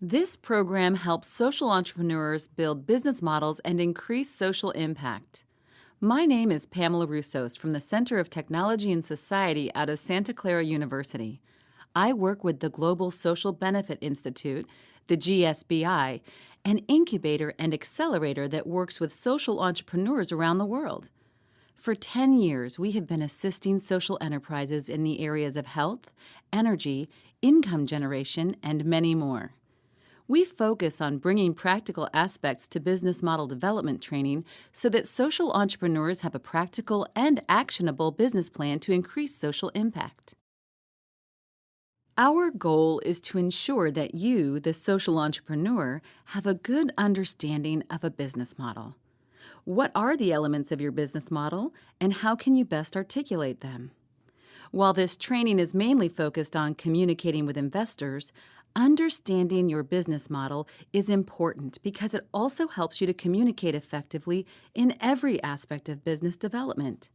This program helps social entrepreneurs build business models and increase social impact. My name is Pamela Roussos from the Center of Technology and Society out of Santa Clara University. I work with the Global Social Benefit Institute, the GSBI, an incubator and accelerator that works with social entrepreneurs around the world. For 10 years, we have been assisting social enterprises in the areas of health, energy, income generation, and many more. We focus on bringing practical aspects to business model development training so that social entrepreneurs have a practical and actionable business plan to increase social impact. Our goal is to ensure that you, the social entrepreneur, have a good understanding of a business model. What are the elements of your business model, and how can you best articulate them? While this training is mainly focused on communicating with investors, understanding your business model is important because it also helps you to communicate effectively in every aspect of business development.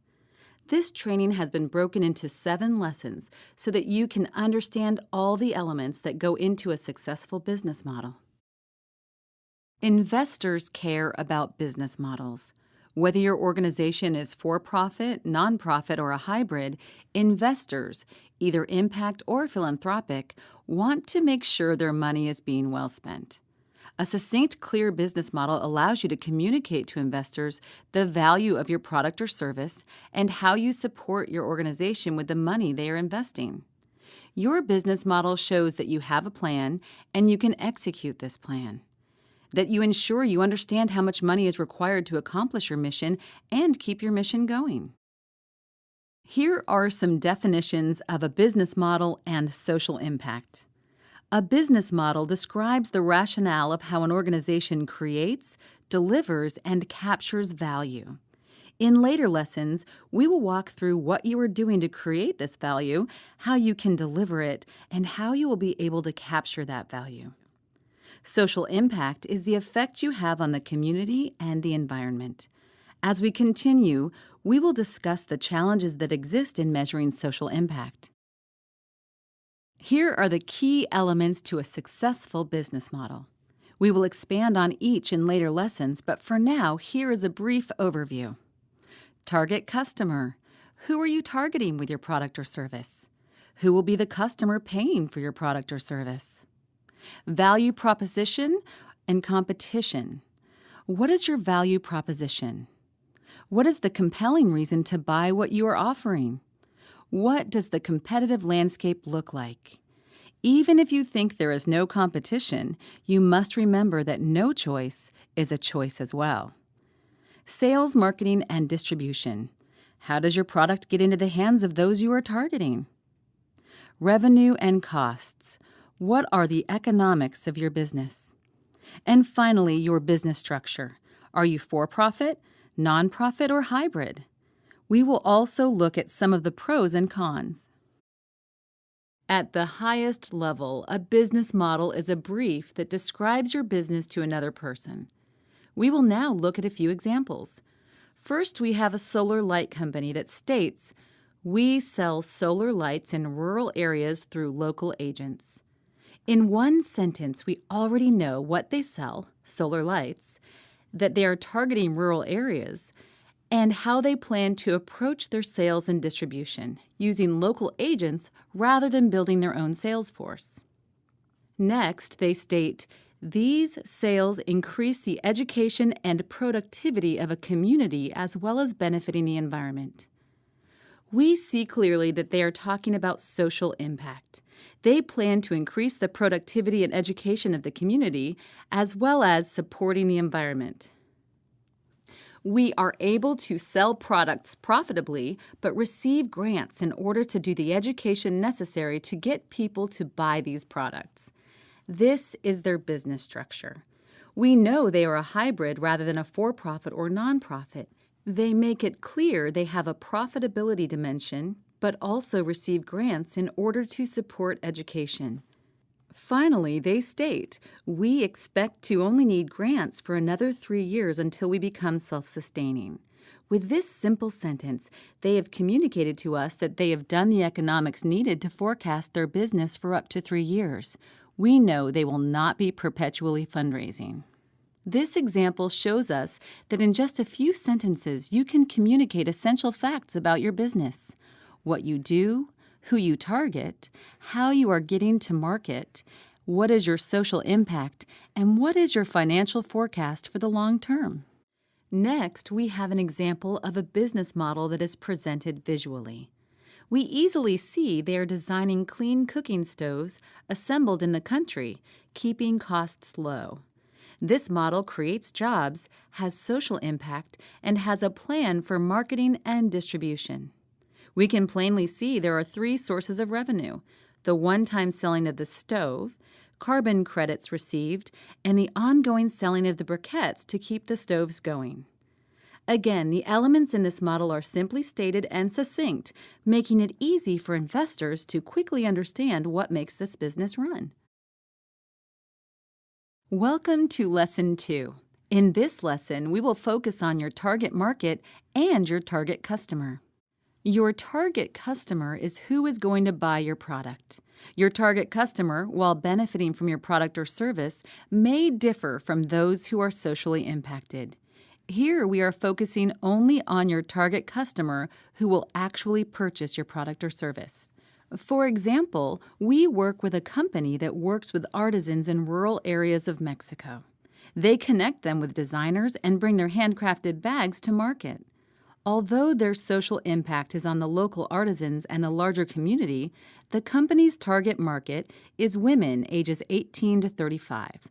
This training has been broken into 7 lessons so that you can understand all the elements that go into a successful business model. Investors care about business models. Whether your organization is for-profit, nonprofit, or a hybrid, investors, either impact or philanthropic, want to make sure their money is being well spent. A succinct, clear business model allows you to communicate to investors the value of your product or service and how you support your organization with the money they are investing. Your business model shows that you have a plan and you can execute this plan, that you ensure you understand how much money is required to accomplish your mission and keep your mission going. Here are some definitions of a business model and social impact. A business model describes the rationale of how an organization creates, delivers, and captures value. In later lessons, we will walk through what you are doing to create this value, how you can deliver it, and how you will be able to capture that value. Social impact is the effect you have on the community and the environment. As we continue, we will discuss the challenges that exist in measuring social impact. Here are the key elements to a successful business model. We will expand on each in later lessons, but for now, here is a brief overview. Target customer. Who are you targeting with your product or service? Who will be the customer paying for your product or service? Value proposition and competition. What is your value proposition? What is the compelling reason to buy what you are offering? What does the competitive landscape look like? Even if you think there is no competition, you must remember that no choice is a choice as well. Sales, marketing, and distribution. How does your product get into the hands of those you are targeting? Revenue and costs. What are the economics of your business? And finally, your business structure. Are you for-profit, nonprofit, or hybrid? We will also look at some of the pros and cons. At the highest level, a business model is a brief that describes your business to another person. We will now look at a few examples. First, we have a solar light company that states, "We sell solar lights in rural areas through local agents." In one sentence, we already know what they sell, solar lights, that they are targeting rural areas, and how they plan to approach their sales and distribution, using local agents rather than building their own sales force. Next, they state, "These sales increase the education and productivity of a community as well as benefiting the environment." We see clearly that they are talking about social impact. They plan to increase the productivity and education of the community, as well as supporting the environment. We are able to sell products profitably, but receive grants in order to do the education necessary to get people to buy these products. This is their business structure. We know they are a hybrid rather than a for-profit or nonprofit. They make it clear they have a profitability dimension, but also receive grants in order to support education. Finally, they state, "We expect to only need grants for another 3 years until we become self-sustaining." With this simple sentence, they have communicated to us that they have done the economics needed to forecast their business for up to 3 years. we know they will not be perpetually fundraising. This example shows us that in just a few sentences, you can communicate essential facts about your business: what you do, who you target, how you are getting to market, what is your social impact, and what is your financial forecast for the long term. Next, we have an example of a business model that is presented visually. We easily see they are designing clean cooking stoves assembled in the country, keeping costs low. This model creates jobs, has social impact, and has a plan for marketing and distribution. We can plainly see there are three sources of revenue: the one-time selling of the stove, carbon credits received, and the ongoing selling of the briquettes to keep the stoves going. Again, the elements in this model are simply stated and succinct, making it easy for investors to quickly understand what makes this business run. Welcome to Lesson 2. In this lesson, we will focus on your target market and your target customer. Your target customer is who is going to buy your product. Your target customer, while benefiting from your product or service, may differ from those who are socially impacted. Here we are focusing only on your target customer who will actually purchase your product or service. For example, we work with a company that works with artisans in rural areas of Mexico. They connect them with designers and bring their handcrafted bags to market. Although their social impact is on the local artisans and the larger community, the company's target market is women ages 18 to 35.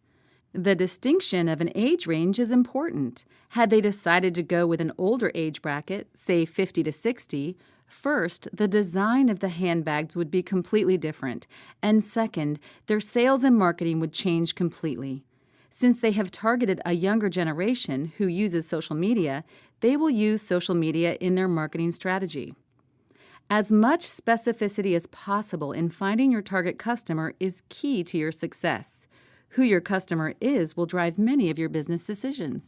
The distinction of an age range is important. Had they decided to go with an older age bracket, say 50 to 60, first, the design of the handbags would be completely different, and second, their sales and marketing would change completely. Since they have targeted a younger generation who uses social media, they will use social media in their marketing strategy. As much specificity as possible in finding your target customer is key to your success. Who your customer is will drive many of your business decisions.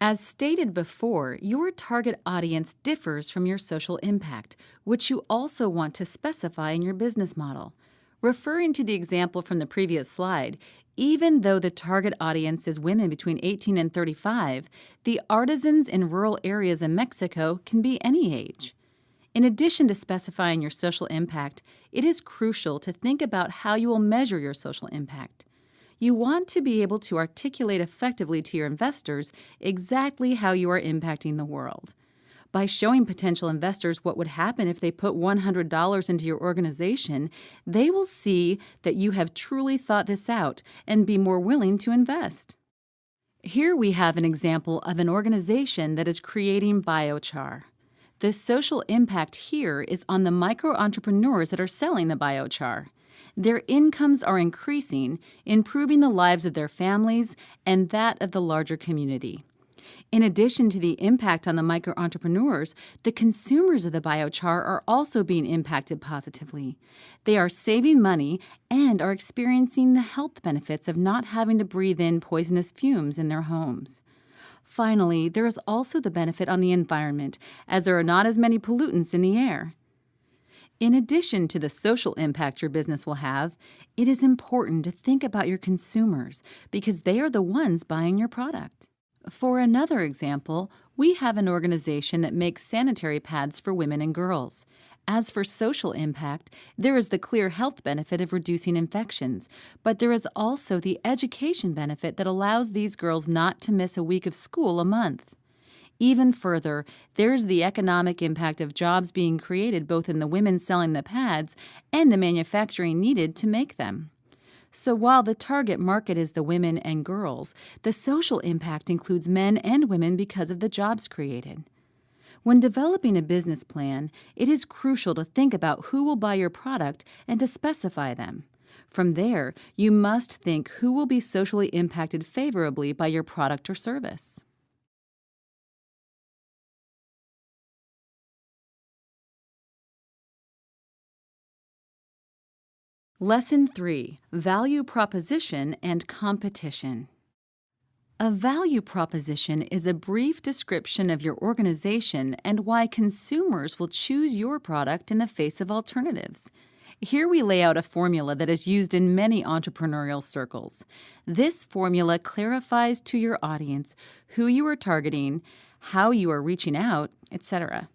As stated before, your target audience differs from your social impact, which you also want to specify in your business model. Referring to the example from the previous slide, even though the target audience is women between 18 and 35, the artisans in rural areas in Mexico can be any age. In addition to specifying your social impact, it is crucial to think about how you will measure your social impact. You want to be able to articulate effectively to your investors exactly how you are impacting the world. By showing potential investors what would happen if they put $100 into your organization, they will see that you have truly thought this out and be more willing to invest. Here we have an example of an organization that is creating biochar. The social impact here is on the micro-entrepreneurs that are selling the biochar. Their incomes are increasing, improving the lives of their families and that of the larger community. In addition to the impact on the micro-entrepreneurs, the consumers of the biochar are also being impacted positively. They are saving money and are experiencing the health benefits of not having to breathe in poisonous fumes in their homes. Finally, there is also the benefit on the environment, as there are not as many pollutants in the air. In addition to the social impact your business will have, it is important to think about your consumers because they are the ones buying your product. For another example, we have an organization that makes sanitary pads for women and girls. As for social impact, there is the clear health benefit of reducing infections, but there is also the education benefit that allows these girls not to miss a week of school a month. Even further, there's the economic impact of jobs being created both in the women selling the pads and the manufacturing needed to make them. So while the target market is the women and girls, the social impact includes men and women because of the jobs created. When developing a business plan, it is crucial to think about who will buy your product and to specify them. From there, you must think who will be socially impacted favorably by your product or service. Lesson 3: Value Proposition and Competition. A value proposition is a brief description of your organization and why consumers will choose your product in the face of alternatives. Here we lay out a formula that is used in many entrepreneurial circles. This formula clarifies to your audience who you are targeting, how you are reaching out, etc.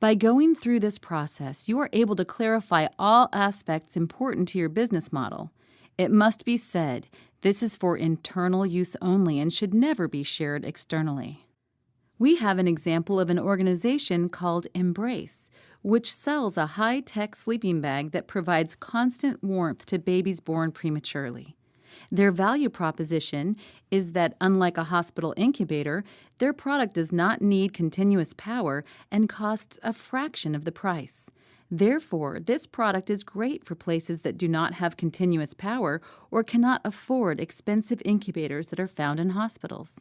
By going through this process, you are able to clarify all aspects important to your business model. It must be said, this is for internal use only and should never be shared externally. We have an example of an organization called Embrace, which sells a high-tech sleeping bag that provides constant warmth to babies born prematurely. Their value proposition is that, unlike a hospital incubator, their product does not need continuous power and costs a fraction of the price. Therefore, this product is great for places that do not have continuous power or cannot afford expensive incubators that are found in hospitals.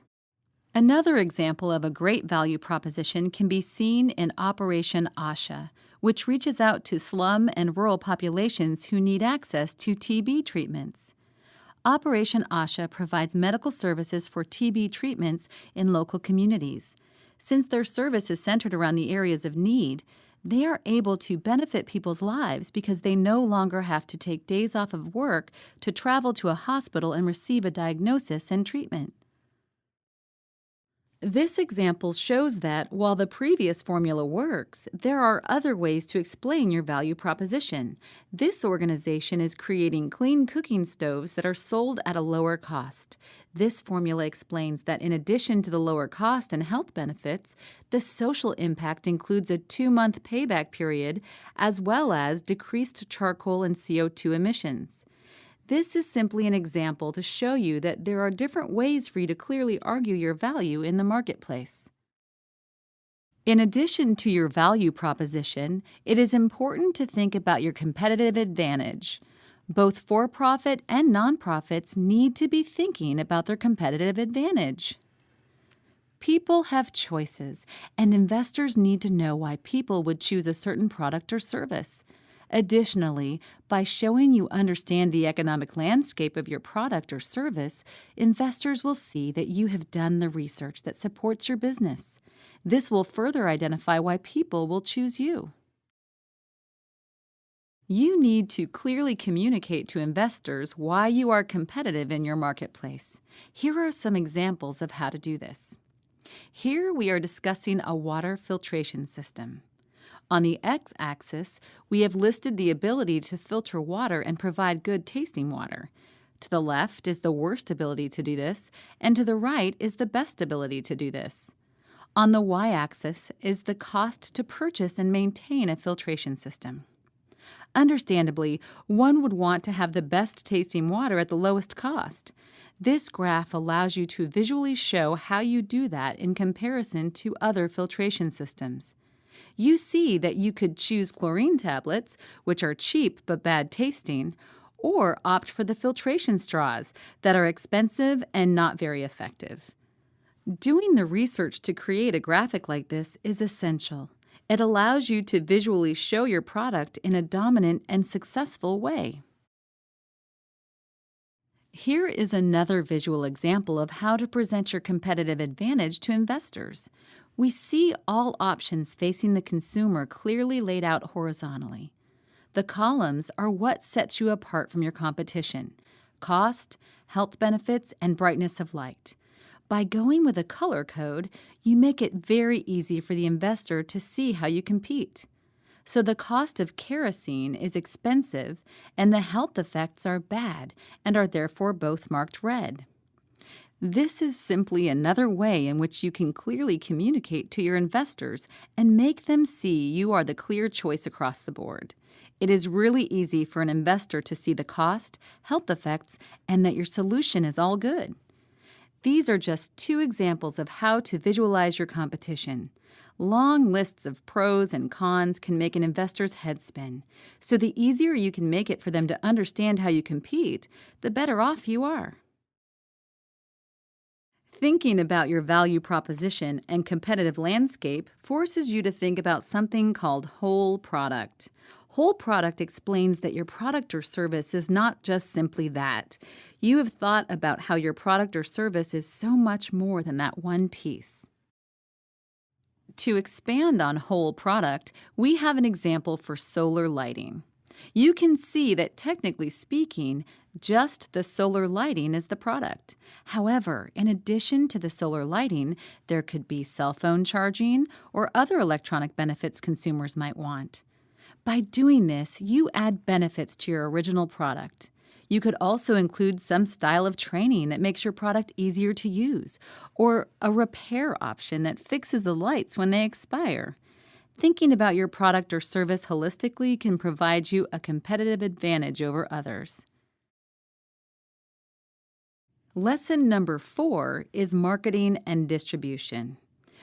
Another example of a great value proposition can be seen in Operation ASHA, which reaches out to slum and rural populations who need access to TB treatments. Operation ASHA provides medical services for TB treatments in local communities. Since their service is centered around the areas of need, they are able to benefit people's lives because they no longer have to take days off of work to travel to a hospital and receive a diagnosis and treatment. This example shows that, while the previous formula works, there are other ways to explain your value proposition. This organization is creating clean cooking stoves that are sold at a lower cost. This formula explains that in addition to the lower cost and health benefits, the social impact includes a 2-month payback period as well as decreased charcoal and CO2 emissions. This is simply an example to show you that there are different ways for you to clearly argue your value in the marketplace. In addition to your value proposition, it is important to think about your competitive advantage. Both for-profit and nonprofits need to be thinking about their competitive advantage. People have choices, and investors need to know why people would choose a certain product or service. Additionally, by showing you understand the economic landscape of your product or service, investors will see that you have done the research that supports your business. This will further identify why people will choose you. You need to clearly communicate to investors why you are competitive in your marketplace. Here are some examples of how to do this. Here we are discussing a water filtration system. On the x-axis, we have listed the ability to filter water and provide good tasting water. To the left is the worst ability to do this, and to the right is the best ability to do this. On the y-axis is the cost to purchase and maintain a filtration system. Understandably, one would want to have the best tasting water at the lowest cost. This graph allows you to visually show how you do that in comparison to other filtration systems. You see that you could choose chlorine tablets, which are cheap but bad tasting, or opt for the filtration straws that are expensive and not very effective. Doing the research to create a graphic like this is essential. It allows you to visually show your product in a dominant and successful way. Here is another visual example of how to present your competitive advantage to investors. We see all options facing the consumer clearly laid out horizontally. The columns are what sets you apart from your competition: cost, health benefits, and brightness of light. By going with a color code, you make it very easy for the investor to see how you compete. So the cost of kerosene is expensive and the health effects are bad and are therefore both marked red. This is simply another way in which you can clearly communicate to your investors and make them see you are the clear choice across the board. It is really easy for an investor to see the cost, health effects, and that your solution is all good. These are just 2 examples of how to visualize your competition. Long lists of pros and cons can make an investor's head spin. So the easier you can make it for them to understand how you compete, the better off you are. Thinking about your value proposition and competitive landscape forces you to think about something called whole product. Whole product explains that your product or service is not just simply that. You have thought about how your product or service is so much more than that one piece. To expand on whole product, we have an example for solar lighting. You can see that technically speaking, just the solar lighting is the product. However, in addition to the solar lighting, there could be cell phone charging or other electronic benefits consumers might want. By doing this, you add benefits to your original product. You could also include some style of training that makes your product easier to use, or a repair option that fixes the lights when they expire. Thinking about your product or service holistically can provide you a competitive advantage over others. Lesson number 4 is marketing and distribution.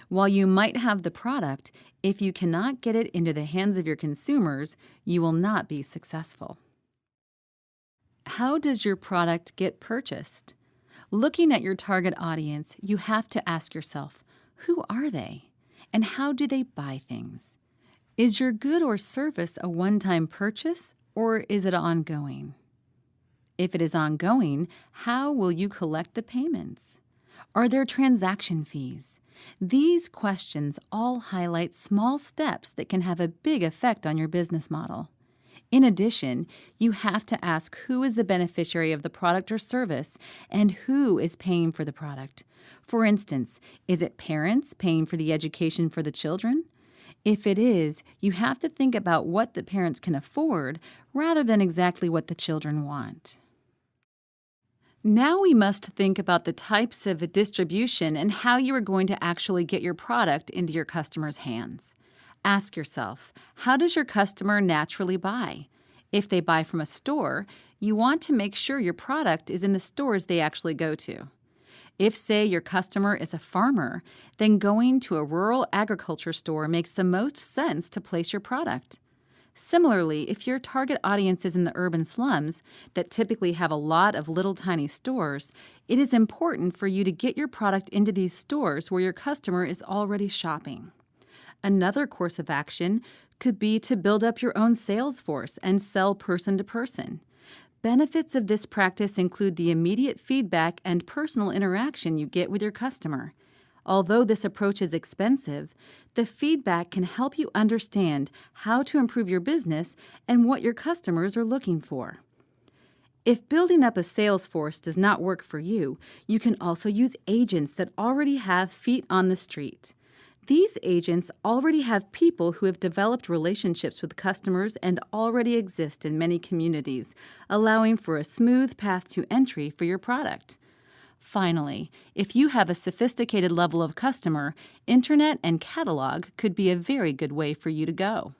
While you might have the product, if you cannot get it into the hands of your consumers, you will not be successful. How does your product get purchased? Looking at your target audience, you have to ask yourself, who are they? And how do they buy things? Is your good or service a one-time purchase, or is it ongoing? If it is ongoing, how will you collect the payments? Are there transaction fees? These questions all highlight small steps that can have a big effect on your business model. In addition, you have to ask who is the beneficiary of the product or service and who is paying for the product. For instance, is it parents paying for the education for the children? If it is, you have to think about what the parents can afford rather than exactly what the children want. Now we must think about the types of distribution and how you are going to actually get your product into your customers' hands. Ask yourself, how does your customer naturally buy? If they buy from a store, you want to make sure your product is in the stores they actually go to. If, say, your customer is a farmer, then going to a rural agriculture store makes the most sense to place your product. Similarly, if your target audience is in the urban slums that typically have a lot of little tiny stores, it is important for you to get your product into these stores where your customer is already shopping. Another course of action could be to build up your own sales force and sell person to person. Benefits of this practice include the immediate feedback and personal interaction you get with your customer. Although this approach is expensive, the feedback can help you understand how to improve your business and what your customers are looking for. If building up a sales force does not work for you, you can also use agents that already have feet on the street. These agents already have people who have developed relationships with customers and already exist in many communities, allowing for a smooth path to entry for your product. Finally, if you have a sophisticated level of customer, internet and catalog could be a very good way for you to go.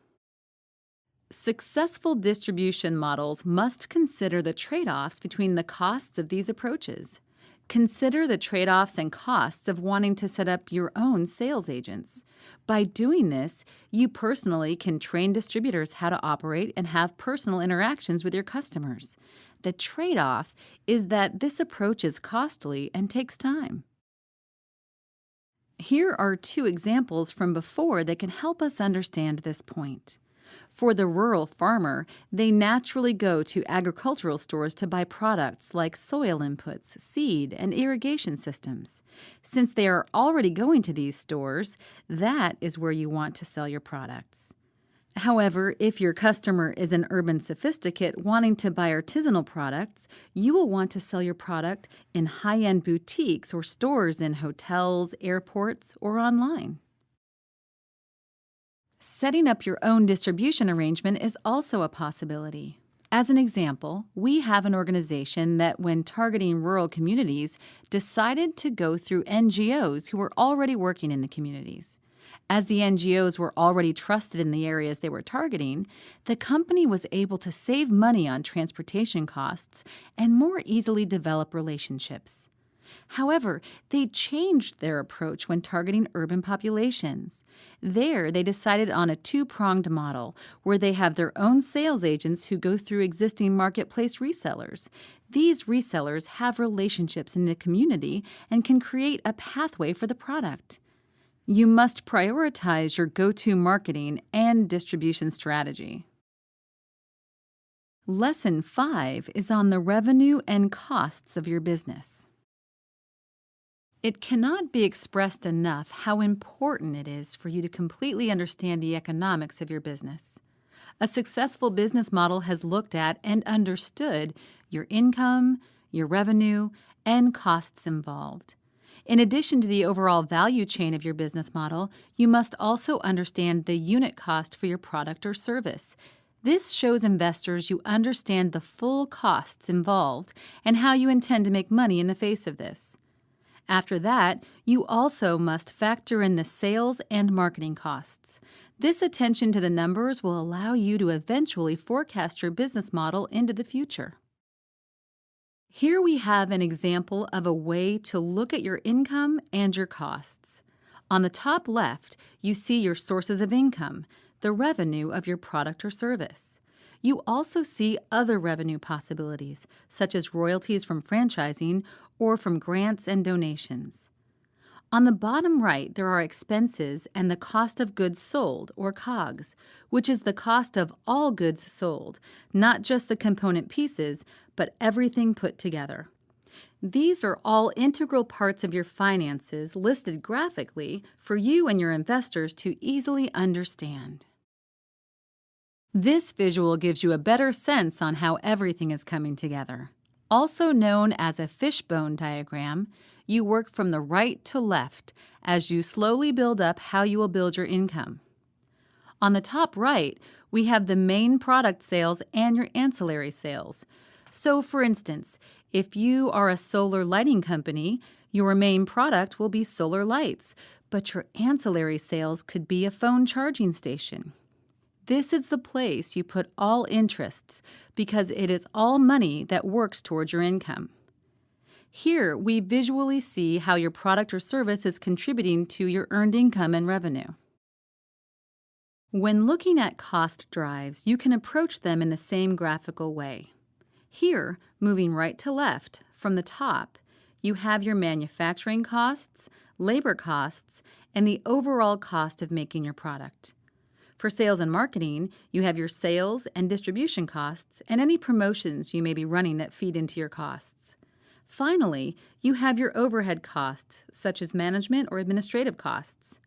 Successful distribution models must consider the trade-offs between the costs of these approaches. Consider the trade-offs and costs of wanting to set up your own sales agents. By doing this, you personally can train distributors how to operate and have personal interactions with your customers. The trade-off is that this approach is costly and takes time. Here are 2 examples from before that can help us understand this point. For the rural farmer, they naturally go to agricultural stores to buy products like soil inputs, seed, and irrigation systems. Since they are already going to these stores, that is where you want to sell your products. However, if your customer is an urban sophisticate wanting to buy artisanal products, you will want to sell your product in high-end boutiques or stores in hotels, airports, or online. Setting up your own distribution arrangement is also a possibility. As an example, we have an organization that, when targeting rural communities, decided to go through NGOs who were already working in the communities. As the NGOs were already trusted in the areas they were targeting, the company was able to save money on transportation costs and more easily develop relationships. However, they changed their approach when targeting urban populations. There, they decided on a 2-pronged model, where they have their own sales agents who go through existing marketplace resellers. These resellers have relationships in the community and can create a pathway for the product. You must prioritize your go-to marketing and distribution strategy. Lesson 5 is on the revenue and costs of your business. It cannot be expressed enough how important it is for you to completely understand the economics of your business. A successful business model has looked at and understood your income, your revenue, and costs involved. In addition to the overall value chain of your business model, you must also understand the unit cost for your product or service. This shows investors you understand the full costs involved and how you intend to make money in the face of this. After that, you also must factor in the sales and marketing costs. This attention to the numbers will allow you to eventually forecast your business model into the future. Here we have an example of a way to look at your income and your costs. On the top left, you see your sources of income, the revenue of your product or service. You also see other revenue possibilities, such as royalties from franchising or from grants and donations. On the bottom right, there are expenses and the cost of goods sold, or COGS, which is the cost of all goods sold, not just the component pieces, but everything put together. These are all integral parts of your finances listed graphically for you and your investors to easily understand. This visual gives you a better sense on how everything is coming together. Also known as a fishbone diagram, you work from the right to left as you slowly build up how you will build your income. On the top right, we have the main product sales and your ancillary sales. So, for instance, if you are a solar lighting company, your main product will be solar lights, but your ancillary sales could be a phone charging station. This is the place you put all interests because it is all money that works towards your income. Here, we visually see how your product or service is contributing to your earned income and revenue. When looking at cost drives, you can approach them in the same graphical way. Here, moving right to left, from the top, you have your manufacturing costs, labor costs, and the overall cost of making your product. For sales and marketing, you have your sales and distribution costs and any promotions you may be running that feed into your costs. Finally, you have your overhead costs, such as management or administrative costs.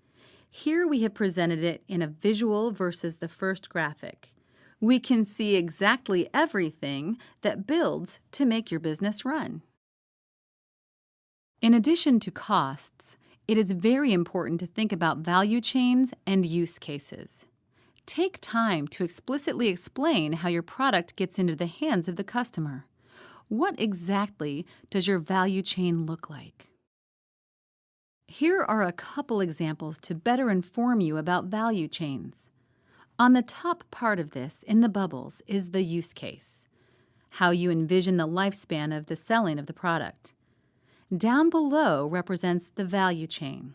Here we have presented it in a visual versus the first graphic. We can see exactly everything that builds to make your business run. In addition to costs, it is very important to think about value chains and use cases. Take time to explicitly explain how your product gets into the hands of the customer. What exactly does your value chain look like? Here are a couple examples to better inform you about value chains. On the top part of this, in the bubbles, is the use case, how you envision the lifespan of the selling of the product. Down below represents the value chain.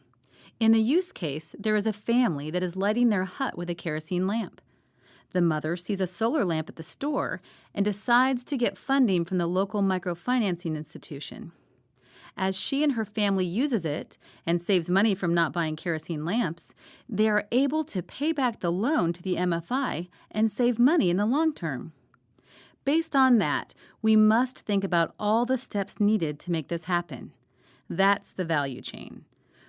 In the use case, there is a family that is lighting their hut with a kerosene lamp. The mother sees a solar lamp at the store and decides to get funding from the local microfinancing institution. As she and her family uses it and saves money from not buying kerosene lamps, they are able to pay back the loan to the MFI and save money in the long term. Based on that, we must think about all the steps needed to make this happen. That's the value chain.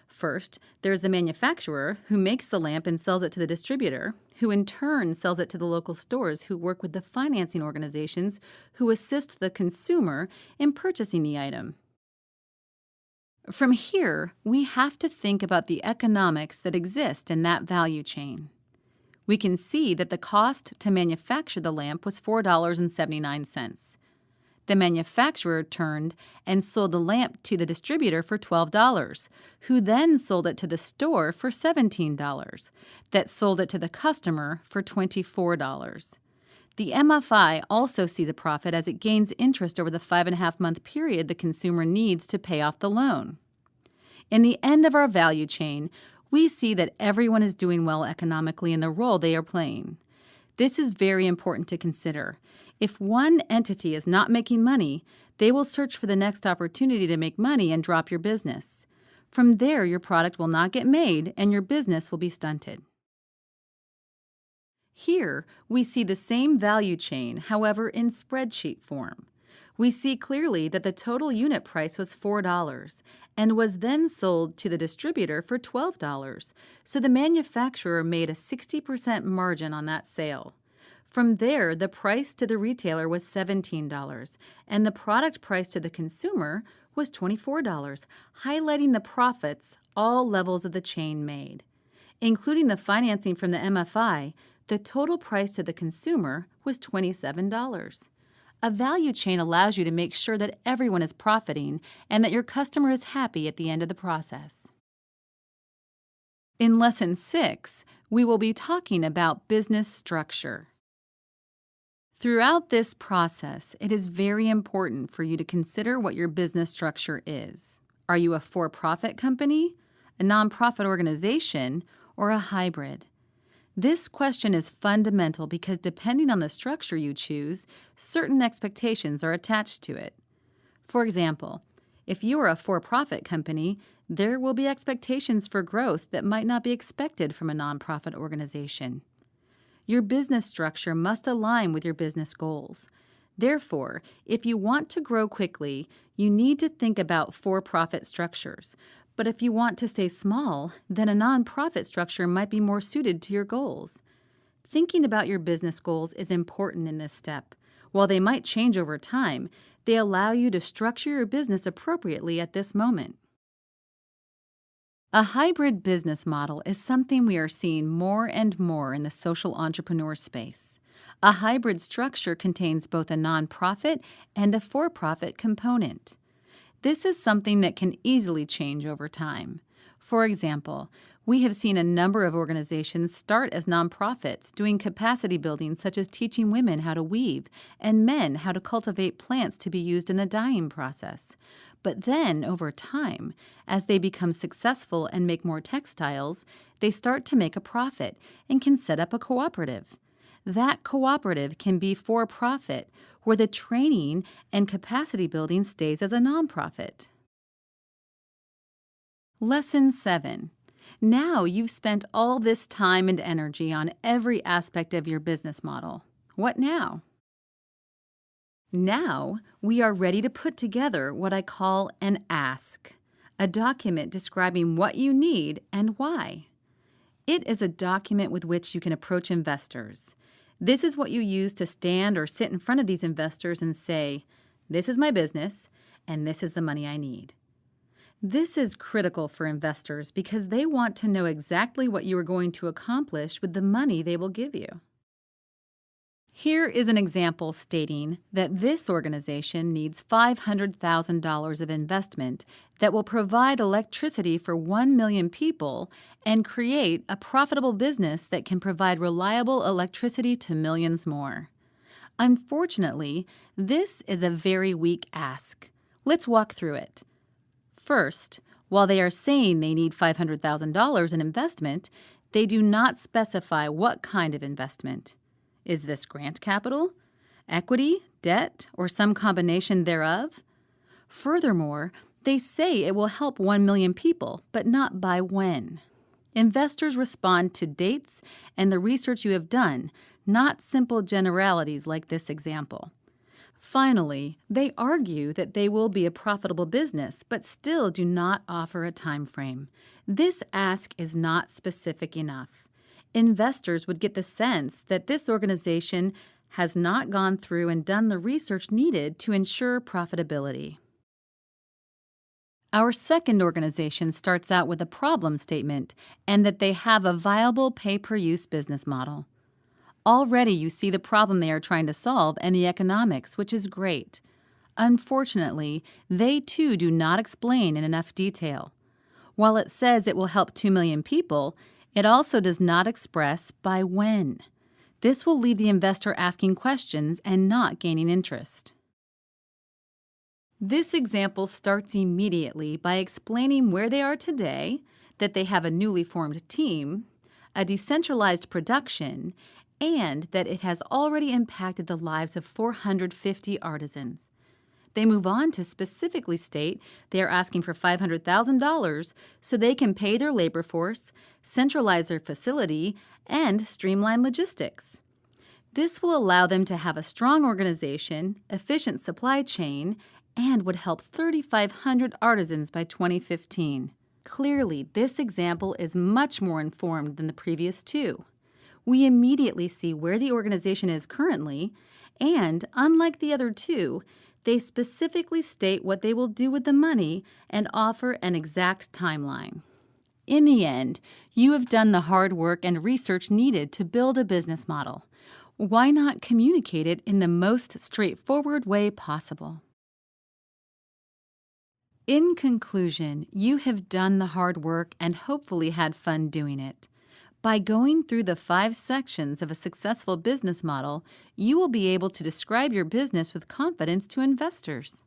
First, there's the manufacturer who makes the lamp and sells it to the distributor, who in turn sells it to the local stores who work with the financing organizations who assist the consumer in purchasing the item. From here, we have to think about the economics that exist in that value chain. We can see that the cost to manufacture the lamp was $4.79. The manufacturer turned and sold the lamp to the distributor for $12, who then sold it to the store for $17, that sold it to the customer for $24. The MFI also sees a profit as it gains interest over the 5.5-month period the consumer needs to pay off the loan. In the end of our value chain, we see that everyone is doing well economically in the role they are playing. This is very important to consider. If one entity is not making money, they will search for the next opportunity to make money and drop your business. From there, your product will not get made and your business will be stunted. Here, we see the same value chain, however, in spreadsheet form. We see clearly that the total unit price was $4 and was then sold to the distributor for $12, so the manufacturer made a 60% margin on that sale. From there, the price to the retailer was $17, and the product price to the consumer was $24, highlighting the profits all levels of the chain made. Including the financing from the MFI, the total price to the consumer was $27. A value chain allows you to make sure that everyone is profiting and that your customer is happy at the end of the process. In Lesson 6, we will be talking about business structure. Throughout this process, it is very important for you to consider what your business structure is. Are you a for-profit company, a nonprofit organization, or a hybrid? This question is fundamental because depending on the structure you choose, certain expectations are attached to it. For example, if you are a for-profit company, there will be expectations for growth that might not be expected from a nonprofit organization. Your business structure must align with your business goals. Therefore, if you want to grow quickly, you need to think about for-profit structures. But if you want to stay small, then a nonprofit structure might be more suited to your goals. Thinking about your business goals is important in this step. While they might change over time, they allow you to structure your business appropriately at this moment. A hybrid business model is something we are seeing more and more in the social entrepreneur space. A hybrid structure contains both a nonprofit and a for-profit component. This is something that can easily change over time. For example, we have seen a number of organizations start as nonprofits doing capacity building such as teaching women how to weave and men how to cultivate plants to be used in the dyeing process. But then, over time, as they become successful and make more textiles, they start to make a profit and can set up a cooperative. That cooperative can be for profit, where the training and capacity building stays as a nonprofit. Lesson 7. Now you've spent all this time and energy on every aspect of your business model. What now? Now we are ready to put together what I call an ask, a document describing what you need and why. It is a document with which you can approach investors. This is what you use to stand or sit in front of these investors and say, "This is my business, and this is the money I need." This is critical for investors because they want to know exactly what you are going to accomplish with the money they will give you. Here is an example stating that this organization needs $500,000 of investment that will provide electricity for 1 million people and create a profitable business that can provide reliable electricity to millions more. Unfortunately, this is a very weak ask. Let's walk through it. First, while they are saying they need $500,000 in investment, they do not specify what kind of investment. Is this grant capital, equity, debt, or some combination thereof? Furthermore, they say it will help 1 million people, but not by when. Investors respond to dates and the research you have done, not simple generalities like this example. Finally, they argue that they will be a profitable business, but still do not offer a time frame. This ask is not specific enough. Investors would get the sense that this organization has not gone through and done the research needed to ensure profitability. Our second organization starts out with a problem statement and that they have a viable pay-per-use business model. Already you see the problem they are trying to solve and the economics, which is great. Unfortunately, they too do not explain in enough detail. While it says it will help 2 million people, it also does not express by when. This will leave the investor asking questions and not gaining interest. This example starts immediately by explaining where they are today, that they have a newly formed team, a decentralized production, and that it has already impacted the lives of 450 artisans. They move on to specifically state they are asking for $500,000 so they can pay their labor force, centralize their facility, and streamline logistics. This will allow them to have a strong organization, efficient supply chain, and would help 3,500 artisans by 2015. Clearly, this example is much more informed than the previous two. We immediately see where the organization is currently, and unlike the other two, they specifically state what they will do with the money and offer an exact timeline. In the end, you have done the hard work and research needed to build a business model. Why not communicate it in the most straightforward way possible? In conclusion, you have done the hard work and hopefully had fun doing it. By going through the 5 sections of a successful business model, you will be able to describe your business with confidence to investors.